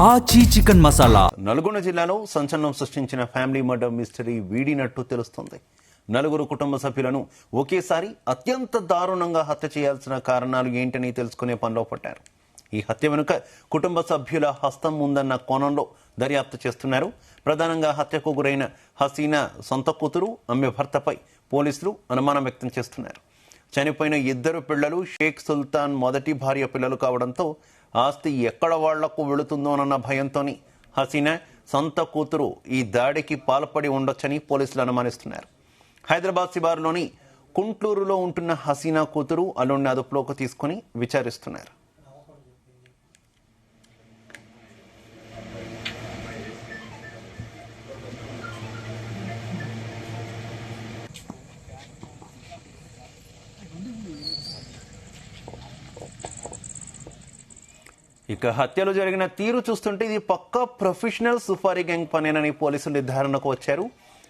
ఆచి చికెన్ మసాలా. నల్గొండ జిల్లాలో సంచలనం సృష్టించిన ఫ్యామిలీ మర్డర్ మిస్టరీ వీడినట్టు తెలుస్తుంది. నలుగురు కుటుంబ సభ్యులను ఒకేసారి అత్యంత దారుణంగా హత్య చేయాల్సిన కారణాలు ఏంటని తెలుసుకునే పనిలో పడ్డారు. ఈ హత్య వెనుక కుటుంబ సభ్యుల హస్తం ఉందన్న కోణంలో దర్యాప్తు చేస్తున్నారు. ప్రధానంగా హత్యకు గురైన హసీనా సొంత కూతురు, ఆమె భర్తపై పోలీసులు అనుమానం వ్యక్తం చేస్తున్నారు. చనిపోయిన ఇద్దరు పిల్లలు షేక్ సుల్తాన్ మొదటి భార్య పిల్లలు కావడంతో ఆస్తి ఎక్కడ వాళ్లకు వెళుతుందోనన్న భయంతోని హసీనా సొంత కూతురు ఈ దాడికి పాల్పడి ఉండొచ్చని పోలీసులు అనుమానిస్తున్నారు. హైదరాబాద్ శివారులోని కుంట్లూరులో ఉంటున్న హసీనా కూతురు అల్లుడిని అదుపులోకి తీసుకుని విచారిస్తున్నారు. ఇక హత్యలు జరిగిన తీరు చూస్తుంటే ఇది పక్కా ప్రొఫెషనల్ సుఫారీ గ్యాంగ్ పనేనని పోలీసులు నిర్ధారణకు వచ్చారు.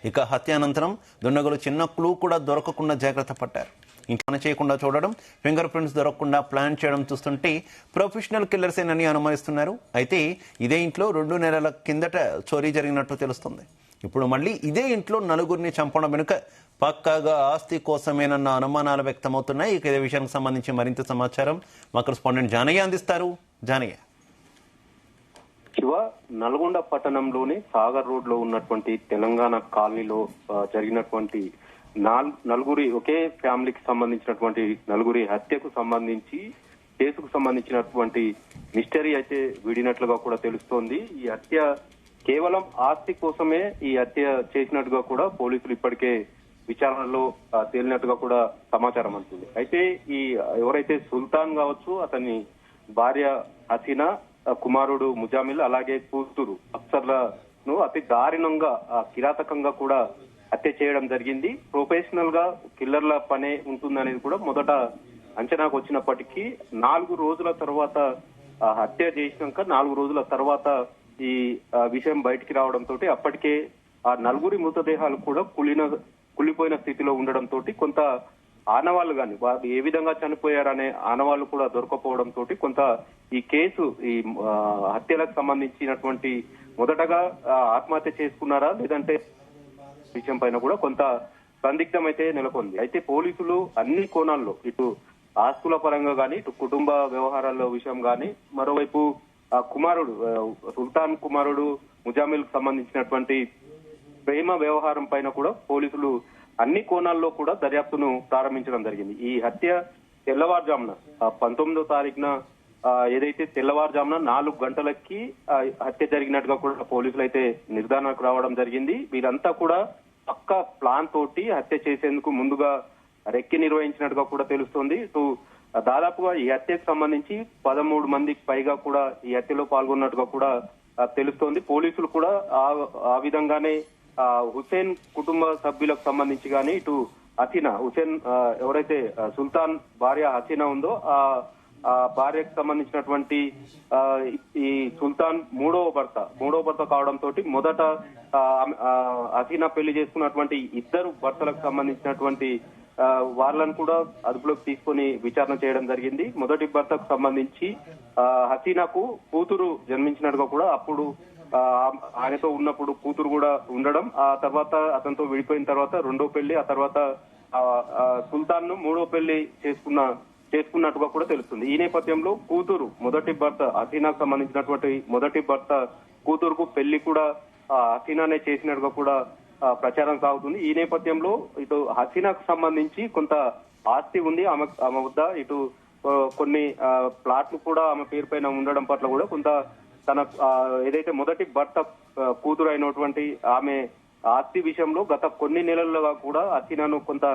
ఇక హత్య అనంతరం దుండగులు చిన్న క్లూ కూడా దొరకకుండా జాగ్రత్త పడ్డారు. ఇంకా పని చేయకుండా చూడడం, ఫింగర్ ప్రింట్స్ దొరకకుండా ప్లాన్ చేయడం చూస్తుంటే ప్రొఫెషనల్ కిల్లర్సేనని అనుమానిస్తున్నారు. అయితే ఇదే ఇంట్లో 2 నెలల కిందట చోరీ జరిగినట్టు తెలుస్తుంది. ఇప్పుడు మళ్ళీ ఇదే ఇంట్లో నలుగురిని చంపడం వెనుక పక్కాగా ఆస్తి కోసమేనన్న అనుమానాలు వ్యక్తమవుతున్నాయి. ఇక ఇదే విషయానికి సంబంధించి మరింత సమాచారం మా కరెస్పాండెంట్ జానయ్య అందిస్తారు. జానయ్య, శివ, నల్గొండ పట్టణంలోని సాగర్ రోడ్ లో ఉన్నటువంటి తెలంగాణ కాలనీలో జరిగినటువంటి నలుగురి ఒకే ఫ్యామిలీకి సంబంధించినటువంటి నలుగురి హత్యకు సంబంధించి కేసుకు సంబంధించినటువంటి మిస్టరీ అయితే వీడినట్లుగా కూడా తెలుస్తోంది. ఈ హత్య కేవలం ఆస్తి కోసమే ఈ హత్య చేసినట్టుగా కూడా పోలీసులు ఇప్పటికే విచారణలో తేలినట్టుగా కూడా సమాచారం అందుతుంది. అయితే ఈ ఎవరైతే సుల్తాన్ కావచ్చు, అతని భార్య హసీనా, కుమారుడు ముజామిల్, అలాగే కూతురు అఫ్సర్లను అతి దారుణంగా కిరాతకంగా కూడా హత్య చేయడం జరిగింది. ప్రొఫెషనల్ గా కిల్లర్ల పనే ఉంటుందనేది కూడా మొదట అంచనాకు వచ్చినప్పటికీ 4 రోజుల తర్వాత హత్య చేసినాక 4 రోజుల తర్వాత ఈ విషయం బయటికి రావడంతో అప్పటికే ఆ నలుగురి మృతదేహాలు కూడా కుళ్ళిపోయిన స్థితిలో ఉండడంతో కొంత ఆనవాళ్లు కానీ వారు ఏ విధంగా చనిపోయారనే ఆనవాళ్లు కూడా దొరకపోవడంతో కొంత ఈ కేసు ఈ హత్యలకు సంబంధించినటువంటి మొదటగా ఆత్మహత్య చేసుకున్నారా లేదంటే విషయం పైన కూడా కొంత సందిగ్ధం అయితే నెలకొంది. అయితే పోలీసులు అన్ని కోణాల్లో ఇటు ఆస్తుల పరంగా కానీ, ఇటు కుటుంబ వ్యవహారాల విషయం కానీ, మరోవైపు కుమారుడు సుల్తాన్ కుమారుడు ముజామిల్ కు సంబంధించినటువంటి ప్రేమ వ్యవహారం పైన కూడా పోలీసులు అన్ని కోణాల్లో కూడా దర్యాప్తును ప్రారంభించడం జరిగింది. ఈ హత్య తెల్లవారుజామున 19వ తారీఖున ఏదైతే తెల్లవారుజామున 4 గంటలకి హత్య జరిగినట్టుగా కూడా పోలీసులు అయితే నిర్ధారణకు రావడం జరిగింది. వీరంతా కూడా పక్క ప్లాన్ తోటి హత్య చేసేందుకు ముందుగా రెక్కి నిర్వహించినట్టుగా కూడా తెలుస్తోంది. దాదాపుగా ఈ హత్యకు సంబంధించి 13 మందికి పైగా కూడా ఈ హత్యలో పాల్గొన్నట్టుగా కూడా తెలుస్తోంది. పోలీసులు కూడా ఆ విధంగానే హుసేన్ కుటుంబ సభ్యులకు సంబంధించి కానీ, ఇటు హసీనా హుసేన్ ఎవరైతే సుల్తాన్ భార్య హసీనా ఉందో ఆ భార్యకు సంబంధించినటువంటి ఈ సుల్తాన్ మూడవ భర్త కావడంతో మొదట హసీనా పెళ్లి చేసుకున్నటువంటి ఇద్దరు భర్తలకు సంబంధించినటువంటి వాళ్ళను కూడా అదుపులోకి తీసుకొని విచారణ చేయడం జరిగింది. మొదటి భర్తకు సంబంధించి హసీనాకు కూతురు జన్మించినట్టుగా కూడా అప్పుడు ఆయనతో ఉన్నప్పుడు కూతురు కూడా ఉండడం, ఆ తర్వాత అతనితో విడిపోయిన తర్వాత రెండో పెళ్లి, ఆ తర్వాత సుల్తాన్ ను మూడో పెళ్లి చేసుకున్నట్టుగా కూడా తెలుస్తుంది. ఈ నేపథ్యంలో కూతురు మొదటి భర్త హసీనాకు సంబంధించినటువంటి మొదటి భర్త కూతురుకు పెళ్లి కూడా హసీనానే చేసినట్టుగా కూడా ప్రచారం సాగుతుంది. ఈ నేపథ్యంలో ఇటు హసీనాకు సంబంధించి కొంత ఆస్తి ఉంది ఆమె వద్ద, ఇటు కొన్ని ప్లాట్లు కూడా ఆమె పేరు పైన ఉండడం పట్ల కూడా కొంత తన ఏదైతే మొదటి భర్త కూతురు అయినటువంటి ఆమె ఆస్తి విషయంలో గత కొన్ని నెలలుగా కూడా హసీనాను కొంత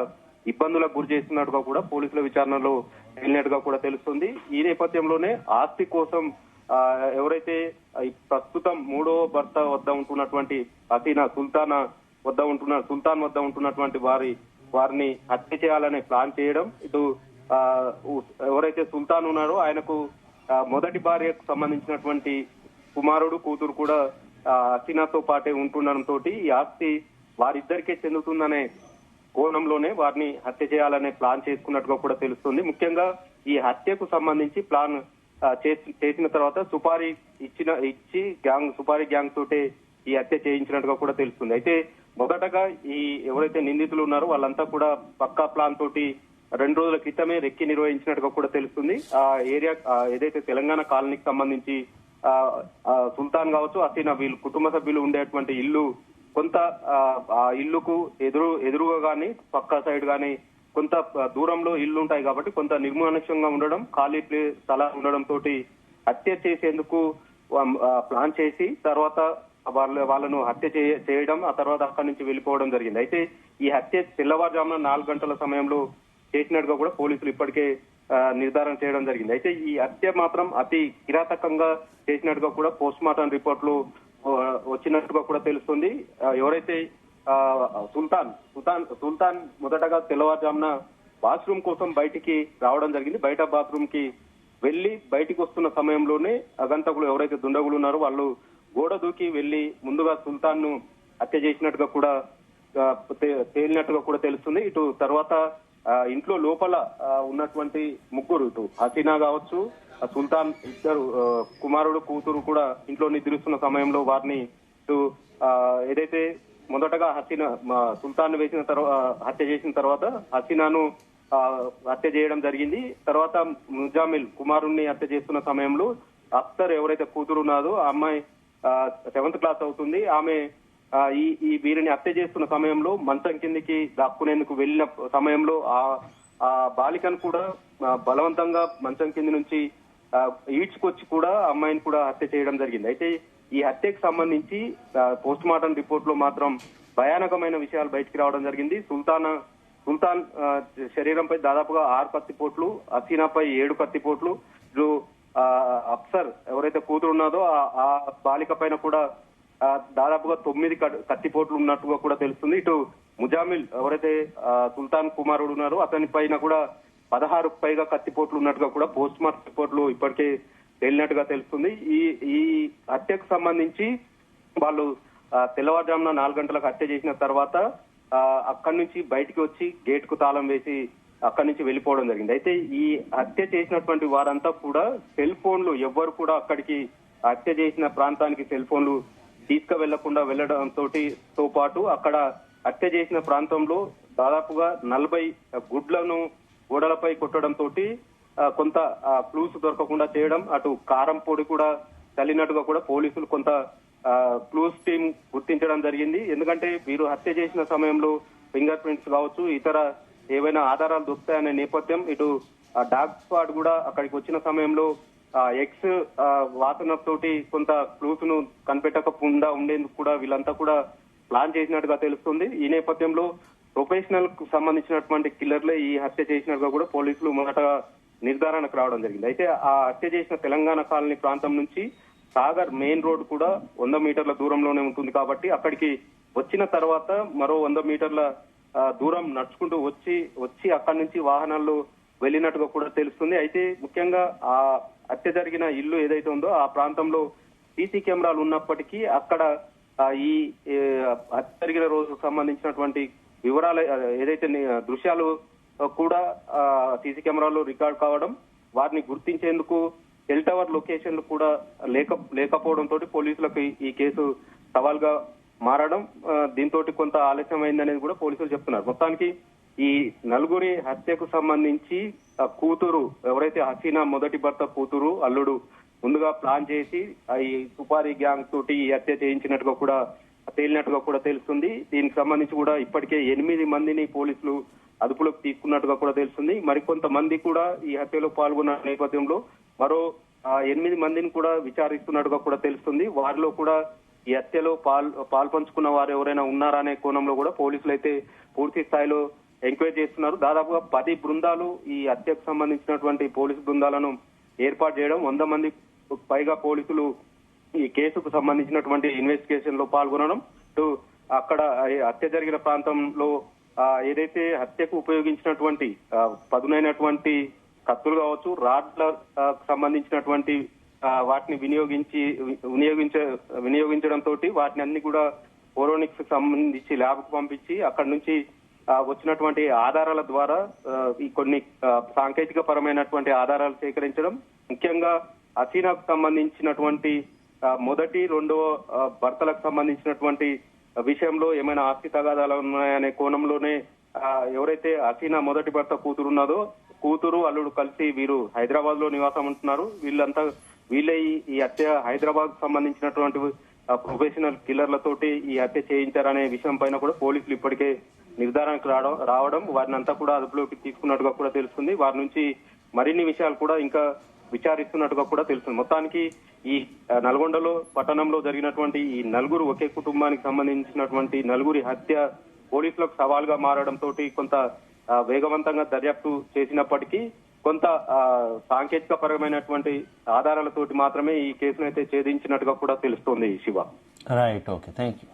ఇబ్బందులకు గురి చేస్తున్నట్టుగా కూడా పోలీసుల విచారణలో వెళ్ళినట్టుగా కూడా తెలుస్తుంది. ఈ నేపథ్యంలోనే ఆస్తి కోసం ఎవరైతే ప్రస్తుతం మూడో భర్త వద్ద ఉంటున్నటువంటి హసీనా సుల్తాన్ వద్ద ఉంటున్నటువంటి వారిని హత్య చేయాలనే ప్లాన్ చేయడం, ఇటు ఎవరైతే సుల్తాన్ ఉన్నారో ఆయనకు మొదటి భార్యకు సంబంధించినటువంటి కుమారుడు కూతురు కూడా హసీనాతో పాటే ఉంటుండడంతో ఈ ఆస్తి వారిద్దరికే చెందుతుందనే కోణంలోనే వారిని హత్య చేయాలనే ప్లాన్ చేసుకున్నట్టుగా కూడా తెలుస్తుంది. ముఖ్యంగా ఈ హత్యకు సంబంధించి ప్లాన్ చేసిన తర్వాత సుపారీ గ్యాంగ్ తోటే ఈ హత్య చేయించినట్టుగా కూడా తెలుస్తుంది. అయితే మొదటగా ఈ ఎవరైతే నిందితులు ఉన్నారో వాళ్ళంతా కూడా పక్కా ప్లాన్ తోటి 2 రోజుల క్రితమే రెక్కి నిర్వహించినట్టుగా కూడా తెలుస్తుంది. ఆ ఏరియా ఏదైతే తెలంగాణ కాలనీకి సంబంధించి సుల్తాన్ కావచ్చు, హసీనా వీళ్ళు కుటుంబ సభ్యులు ఉండేటువంటి ఇల్లు కొంత ఆ ఇల్లుకు ఎదురుగా గాని పక్కా సైడ్ గాని కొంత దూరంలో ఇల్లు ఉంటాయి కాబట్టి కొంత నిర్మానుష్యంగా ఉండడం, ఖాళీ స్థలాలు ఉండడం తోటి హత్య చేసేందుకు ప్లాన్ చేసి తర్వాత వాళ్ళను హత్య చేయడం, ఆ తర్వాత అక్కడి నుంచి వెళ్ళిపోవడం జరిగింది. అయితే ఈ హత్య తెల్లవారుజామున 4 గంటల సమయంలో చేసినట్టుగా కూడా పోలీసులు ఇప్పటికే నిర్ధారణ చేయడం జరిగింది. అయితే ఈ హత్య మాత్రం అతి కిరాతకంగా చేసినట్టుగా కూడా పోస్ట్ మార్టం రిపోర్ట్లు వచ్చినట్టుగా కూడా తెలుస్తుంది. ఎవరైతే సుల్తాన్ మొదటగా తెల్లవారుజామున బాత్రూమ్ కోసం బయటికి రావడం జరిగింది. బయట బాత్రూమ్ కి వెళ్లి బయటికి వస్తున్న సమయంలోనే అగంతకులు ఎవరైతే దుండగులు ఉన్నారో వాళ్ళు గోడ దూకి వెళ్లి ముందుగా సుల్తాన్ ను హత్య చేసినట్టుగా కూడా తేలినట్టుగా కూడా తెలుస్తుంది. ఇటు తర్వాత ఇంట్లో లోపల ఉన్నటువంటి ముగ్గురు, ఇటు హసీనా కావచ్చు, సుల్తాన్ ఇద్దరు కుమారుడు కూతురు కూడా ఇంట్లో నిద్రిస్తున్న సమయంలో వారిని ఇటు ఏదైతే మొదటగా సుల్తాన్ వేసిన హత్య చేసిన తర్వాత హసీనాను హత్య చేయడం జరిగింది. తర్వాత ముజామిల్ కుమారుణ్ణి హత్య చేస్తున్న సమయంలో అఖ్తర్ ఎవరైతే కూతురు ఉన్నదో ఆ అమ్మాయి 7th క్లాస్ అవుతుంది. ఆమె ఈ వీరిని హత్య చేస్తున్న సమయంలో మంచం కిందికి దాక్కునేందుకు వెళ్లిన సమయంలో ఆ బాలికను కూడా బలవంతంగా మంచం కింది నుంచి ఈడ్చుకొచ్చి కూడా అమ్మాయిని కూడా హత్య చేయడం జరిగింది. అయితే ఈ హత్యకు సంబంధించి పోస్ట్ మార్టం రిపోర్ట్ లో మాత్రం భయానకమైన విషయాలు బయటికి రావడం జరిగింది. సుల్తాన్ శరీరంపై దాదాపుగా 6 కత్తిపోట్లు, హసీనాపై 7 కత్తిపోట్లు, అఫ్సర్ ఎవరైతే కూతురు ఉన్నదో ఆ బాలిక పైన కూడా దాదాపుగా 9 కత్తిపోట్లు ఉన్నట్టుగా కూడా తెలుస్తుంది. ఇటు ముజామిల్ ఎవరైతే సుల్తాన్ కుమారుడు ఉన్నారో అతని పైన కూడా 16కు పైగా కత్తిపోట్లు ఉన్నట్టుగా కూడా పోస్ట్ మార్టం రిపోర్ట్లు ఇప్పటికే తేలినట్టుగా తెలుస్తుంది. ఈ హత్యకు సంబంధించి వాళ్ళు తెల్లవారుజామున 4 గంటలకు హత్య చేసిన తర్వాత అక్కడి నుంచి బయటికి వచ్చి గేట్ కు తాళం వేసి అక్కడి నుంచి వెళ్ళిపోవడం జరిగింది. అయితే ఈ హత్య చేసినటువంటి వారంతా కూడా సెల్ ఫోన్లు ఎవ్వరు కూడా అక్కడికి హత్య చేసిన ప్రాంతానికి సెల్ ఫోన్లు తీసుకువెళ్లకుండా వెళ్లడంతో పాటు అక్కడ హత్య చేసిన ప్రాంతంలో దాదాపుగా 40 గుడ్లను గోడలపై కొట్టడంతో కొంత క్లూస్ దొరకకుండా చేయడం, అటు కారం పొడి కూడా చల్లినట్టుగా కూడా పోలీసులు కొంత క్లూస్ టీం గుర్తించడం జరిగింది. ఎందుకంటే వీరు హత్య చేసిన సమయంలో ఫింగర్ ప్రింట్స్ కావచ్చు, ఇతర ఏవైనా ఆధారాలు దొరుకుతాయనే నేపథ్యం, ఇటు డాగ్ స్క్వాడ్ కూడా అక్కడికి వచ్చిన సమయంలో ఎక్స్ వాసనతోటి కొంత క్లూస్ ను కనిపెట్టకుండా ఉండేందుకు కూడా వీళ్ళంతా కూడా ప్లాన్ చేసినట్టుగా తెలుస్తుంది. ఈ నేపథ్యంలో ప్రొఫెషనల్ కు సంబంధించినటువంటి కిల్లర్లే ఈ హత్య చేసినట్టుగా కూడా పోలీసులు మొదటగా నిర్ధారణకు రావడం జరిగింది. అయితే ఆ హత్య చేసిన తెలంగాణ కాలనీ ప్రాంతం నుంచి సాగర్ మెయిన్ రోడ్ కూడా 100 మీటర్ల దూరంలోనే ఉంటుంది కాబట్టి అక్కడికి వచ్చిన తర్వాత మరో 100 మీటర్ల దూరం నడుచుకుంటూ వచ్చి అక్కడి నుంచి వాహనాల్లో వెళ్ళినట్టుగా కూడా తెలుస్తుంది. అయితే ముఖ్యంగా ఆ హత్య జరిగిన ఇల్లు ఏదైతే ఉందో ఆ ప్రాంతంలో సీసీ కెమెరాలు ఉన్నప్పటికీ అక్కడ ఈ హత్య జరిగిన రోజుకు సంబంధించినటువంటి వివరాలు ఏదైతే దృశ్యాలు కూడా సీసీ కెమెరాలో రికార్డ్ కావడం, వారిని గుర్తించేందుకు సెల్ టవర్ లొకేషన్లు కూడా లేకపోవడంతో పోలీసులకు ఈ కేసు సవాల్గా మారడం, దీంతో కొంత ఆలస్యమైందనేది కూడా పోలీసులు చెప్తున్నారు. మొత్తానికి ఈ నలుగురి హత్యకు సంబంధించి కూతురు ఎవరైతే హసీనా మొదటి భర్త కూతురు అల్లుడు ముందుగా ప్లాన్ చేసి ఈ సుపారీ గ్యాంగ్ తోటి ఈ హత్య చేయించినట్టుగా కూడా తేలినట్టుగా కూడా తెలుస్తుంది. దీనికి సంబంధించి కూడా ఇప్పటికే 8 మందిని పోలీసులు అదుపులోకి తీసుకున్నట్టుగా కూడా తెలుస్తుంది. మరికొంతమంది కూడా ఈ హత్యలో పాల్గొన్న నేపథ్యంలో మరో 8 మందిని కూడా విచారిస్తున్నట్టుగా కూడా తెలుస్తుంది. వారిలో కూడా ఈ హత్యలో పాల్పంచుకున్న వారు ఎవరైనా ఉన్నారా అనే కోణంలో కూడా పోలీసులు అయితే పూర్తి స్థాయిలో ఎంక్వైరీ చేస్తున్నారు. దాదాపుగా 10 బృందాలు ఈ హత్యకు సంబంధించినటువంటి పోలీసు బృందాలను ఏర్పాటు చేయడం, 100 మంది పైగా పోలీసులు ఈ కేసుకు సంబంధించినటువంటి ఇన్వెస్టిగేషన్ లో పాల్గొనడం, అక్కడ హత్య జరిగిన ప్రాంతంలో ఏదైతే హత్యకు ఉపయోగించినటువంటి పదునైనటువంటి కత్తులు కావచ్చు, రాడ్ల సంబంధించినటువంటి వాటిని వినియోగించడంతో వాటిని అన్ని కూడా ఫోరెన్సిక్స్ సంబంధించి ల్యాబ్ కు పంపించి అక్కడి నుంచి వచ్చినటువంటి ఆధారాల ద్వారా ఈ కొన్ని సాంకేతిక పరమైనటువంటి ఆధారాలు సేకరించడం, ముఖ్యంగా హసీనాకు సంబంధించినటువంటి మొదటి రెండవ భర్తలకు సంబంధించినటువంటి విషయంలో ఏమైనా ఆస్తి తగాదాలు ఉన్నాయనే కోణంలోనే ఎవరైతే హసీనా మొదటి భర్త కూతురు ఉన్నదో, కూతురు అల్లుడు కలిసి వీరు హైదరాబాద్ లో నివాసం ఉంటున్నారు. వీళ్ళే ఈ హత్య హైదరాబాద్ సంబంధించినటువంటి ప్రొఫెషనల్ కిల్లర్లతోటి ఈ హత్య చేయించారనే విషయం పైన కూడా పోలీసులు ఇప్పటికే నిర్ధారణకు రావడం, వారిని అంతా కూడా అదుపులోకి తీసుకున్నట్టుగా కూడా తెలుస్తుంది. వారి నుంచి మరిన్ని విషయాలు కూడా ఇంకా విచారిస్తున్నట్టుగా కూడా తెలుస్తుంది. మొత్తానికి ఈ నల్గొండలో పట్టణంలో జరిగినటువంటి ఈ నలుగురు ఒకే కుటుంబానికి సంబంధించినటువంటి నలుగురి హత్య పోలీసులకు సవాల్గా మారడంతో కొంత వేగవంతంగా దర్యాప్తు చేసినప్పటికీ కొంత సాంకేతిక పరమైనటువంటి ఆధారాలతోటి మాత్రమే ఈ కేసును అయితే ఛేదించినట్టుగా కూడా తెలుస్తోంది Shiva. Right, okay, thank you.